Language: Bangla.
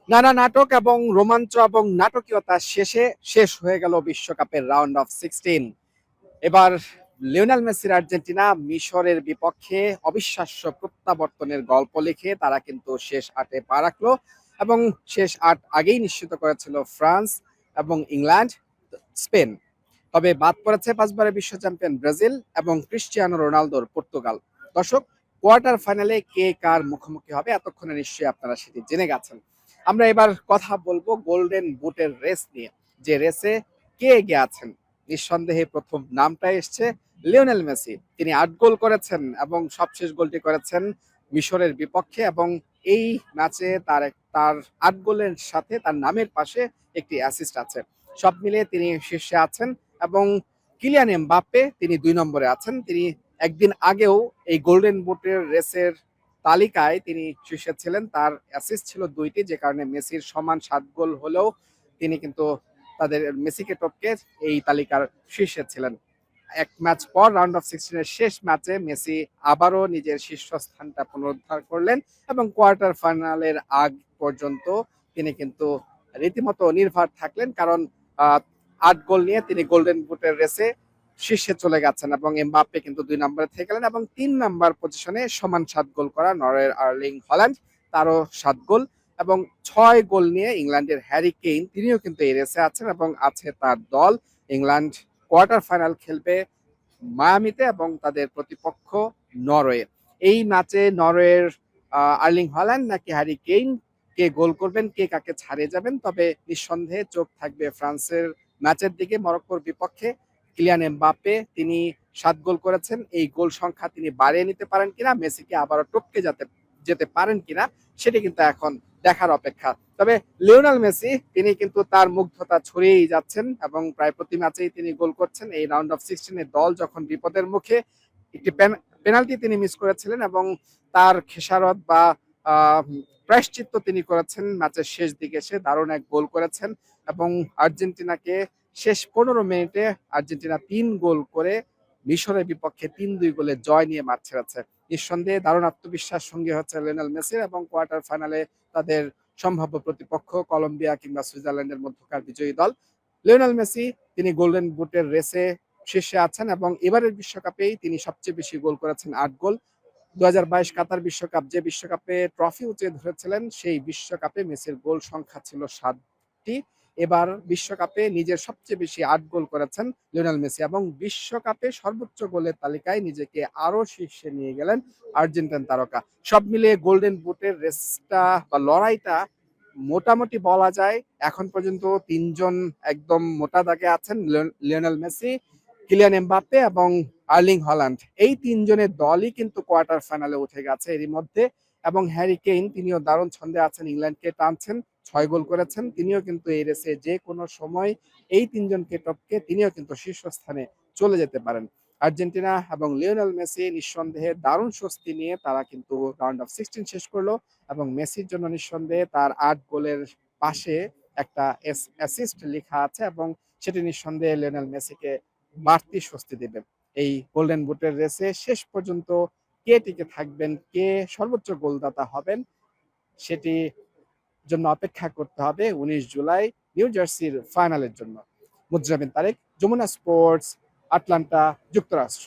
নানা নাটক এবং রোমাঞ্চ এবং নাটকীয়তা শেষে শেষ হয়ে গেল বিশ্বকাপের রাউন্ড অফ 16। এবার লিওনেল মেসির আর্জেন্টিনা মিশরের বিপক্ষে অবিশ্বাস্য প্রত্যাবর্তনের গল্প লিখে তারা কিন্তু শেষ আটে পা রাখলো এবং শেষ আট আগেই নিশ্চিত করেছিল ফ্রান্স এবং ইংল্যান্ড, স্পেন। তবে বাদ পড়েছে পাঁচবারের বিশ্ব চ্যাম্পিয়ন ব্রাজিল এবং ক্রিস্টিয়ানো রোনালদোর পর্তুগাল। দর্শক, কোয়ার্টার ফাইনালে কে কার মুখোমুখি হবে এতক্ষণে নিশ্চয়ই আপনারা সেটি জেনে গেছেন। আমরা এবার কথা বলবো গোল্ডেন বুটের রেস নিয়ে, যে রেসে কে এগিয়ে আছেন। নিঃসন্দেহে প্রথম নামটা এসছে লিওনেল মেসি। তিনি ৮ গোল করেছেন এবং সবশেষ গোলটি করেছেন মিশরের বিপক্ষে, এবং এই ম্যাচে তার তার ৮ গোলের সাথে তার নামের পাশে একটি অ্যাসিস্ট আছে। সব মিলিয়ে তিনি শীর্ষে আছেন এবং কিলিয়ান এমবাপ্পে তিনি ২ নম্বরে আছেন। তিনি একদিন আগেও এই গোল্ডেন বুটের রেসের তালিকায় তিনি শীর্ষে ছিলেন, তার অ্যাসিস্ট ছিল ২টি, যে কারণে মেসির সমান ৭ গোল হলেও তিনি কিন্তু তাদের মেসিকে টপকে এই তালিকার শীর্ষে ছিলেন। এক ম্যাচ পর রাউন্ড অফ 16-এর শেষ ম্যাচে মেসি আবারও নিজের শীর্ষস্থানটা পুনরুদ্ধার করলেন এবং কোয়ার্টার ফাইনালের আগ পর্যন্ত তিনি কিন্তু রীতিমতো নির্ভর থাকলেন, কারণ ৮ গোল নিয়ে তিনি গোল্ডেন বুটের রেসে শীর্ষে চলে গেছেন এবং এমবাপ্পে কিন্তু ২ নম্বরে থেকে গেলেন এবং ৩ নম্বর পজিশনে সমান ৭ গোল করা নরওয়ের আর্লিং হল্যান্ড, তারও ৭ গোল, এবং ৬ গোল নিয়ে ইংল্যান্ডের হ্যারি কেইন তিনিও কিন্তু এই রেসে আছেন এবং আছে তার দল। ইংল্যান্ড কোয়ার্টার ফাইনাল খেলবে মায়ামিতে এবং তাদের প্রতিপক্ষ নরওয়ে। এই ম্যাচে নরওয়ের আর্লিং হল্যান্ড নাকি হ্যারি কেইন কে গোল করবেন, কে কাকে ছাড়িয়ে যাবেন, তবে নিঃসন্দেহে চোখ থাকবে ফ্রান্সের ম্যাচের দিকে মরক্কোর বিপক্ষে। কিলিয়ান এমবাপ্পে তিনি ৭ গোল করেছেন, এই গোল সংখ্যা তিনি বাড়িয়ে নিতে পারেন কিনা, মেসিকে আবারও টপকে যেতে পারেন কিনা, সেটি কিন্তু এখন দেখার অপেক্ষা। তবে লিওনেল মেসি তিনি কিন্তু তার মুগ্ধতা ছড়িয়েই যাচ্ছেন এবং প্রায় প্রতি ম্যাচেই তিনি গোল করছেন। এই রাউন্ড অফ 16-এ দল যখন বিপদের মুখে, একটি পেনাল্টি তিনি মিস করেছিলেন এবং তার খেসারত বা প্রায়শ্চিত্ত তিনি করেছেন ম্যাচের শেষ দিকে এসে দারুণ এক গোল করেছেন এবং আর্জেন্টিনাকে শেষ ১৫ মিনিটে আর্জেন্টিনা ৩ গোল করে মিশরের বিপক্ষে ৩-২ গোলে জয় নিয়ে মাঠ ছেড়েছে। নিঃসন্দেহে দারুণ আত্মবিশ্বাস সঙ্গী হচ্ছে লিওনেল মেসির এবং কোয়ার্টার ফাইনালে তাদের সম্ভাব্য প্রতিপক্ষ কলম্বিয়া কিংবা সুইজারল্যান্ডের মধ্যকার বিজয়ী দল। লিওনেল মেসি তিনি গোল্ডেন বুটের রেসে শীর্ষে আছেন এবং এবারের বিশ্বকাপেই তিনি সবচেয়ে বেশি গোল করেছেন, ৮ গোল। ২০২২ কাতার বিশ্বকাপ, যে বিশ্বকাপে ট্রফি উঁচিয়ে ধরেছিলেন, সেই বিশ্বকাপে মেসির গোল সংখ্যা ছিল ৭টি। এবার বিশ্বকাপে নিজের সবচেয়ে বেশি ৮ গোল করেছেন লিওনেল মেসি এবং বিশ্বকাপে সর্বোচ্চ গোলের তালিকায় নিজেকে আরো শীর্ষে নিয়ে গেলেন আর্জেন্টাইন তারকা। সব মিলিয়ে গোল্ডেন বুটের রেসটা বা লড়াইটা মোটামুটি বলা যায় এখন পর্যন্ত ৩ জন একদম মোটা দাগে আছেন, লিওনেল মেসি, কিলিয়ান এমবাপ্পে এবং আর্লিং হল্যান্ড। এই ৩ জনের দলই কিন্তু কোয়ার্টার ফাইনালে উঠে গেছে এরই মধ্যে, এবং হ্যারি কেইন তিনিও দারুণ ছন্দে আছেন, ইংল্যান্ডকে টানছেন, ৬ গোল করেছেন। তিনিও কিন্তু এই রেসে যে কোনো সময় এই ৩ জনকে টপকে তিনিও কিন্তু শীর্ষস্থানে চলে যেতে পারেন। আর্জেন্টিনা এবং লিওনেল মেসি নিঃসন্দেহে দারুণ স্বস্তি নিয়ে তারা কিন্তু রাউন্ড অফ 16 শেষ করলো এবং মেসির জন্য নিঃসন্দেহে তার ৮ গোলের পাশে একটা অ্যাসিস্ট লেখা আছে এবং সেটি নিঃসন্দেহে লিওনেল মেসিকে বাড়তি স্বস্তি দেবে। এই গোল্ডেন বুটের রেসে শেষ পর্যন্ত কে টিকে থাকবেন, কে সর্বোচ্চ গোলদাতা হবেন, সেটি জন্য অপেক্ষা করতে হবে ১৯ জুলাই নিউ জার্সির ফাইনালের জন্য। মুজরাবিন তারেক, যমুনা স্পোর্টস, আটলান্টা, যুক্তরাষ্ট্র।